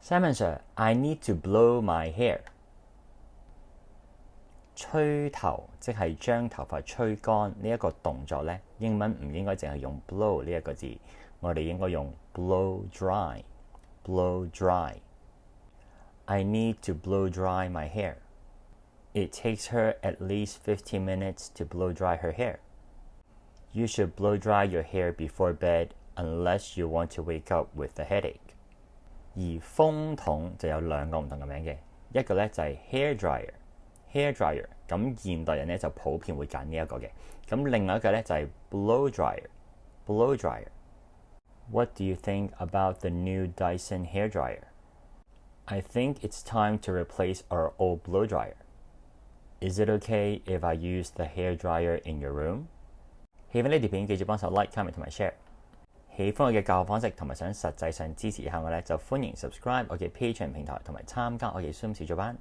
Simon Sir, I need to blow my hair. 吹頭即係將頭髮吹乾呢一個動作呢，英文唔應該淨係用 blow 呢一個字，我哋應該用 blow dry. Blow dry. I need to blow dry my hair. It takes her at least 15 minutes to blow dry her hair. You should blow dry your hair before bed unless you want to wake up with a headache. 而風筒就有兩個唔同嘅名嘅，一個咧就係 hair dryer，hair dryer， 咁現代人咧就普遍會揀呢一個嘅，咁另外一個咧就係 blow dryer，blow dryer。What do you think about the new Dyson hair dryer? I think it's time to replace our old blow dryer. Is it okay if I use the hair dryer in your room? 喜歡呢條片記住幫手 like、comment 同埋 share。喜歡我嘅教學方式同埋想實際上支持一下我咧，就歡迎 subscribe 我嘅 Patreon 平台同埋參加我嘅 Zoom 小組班。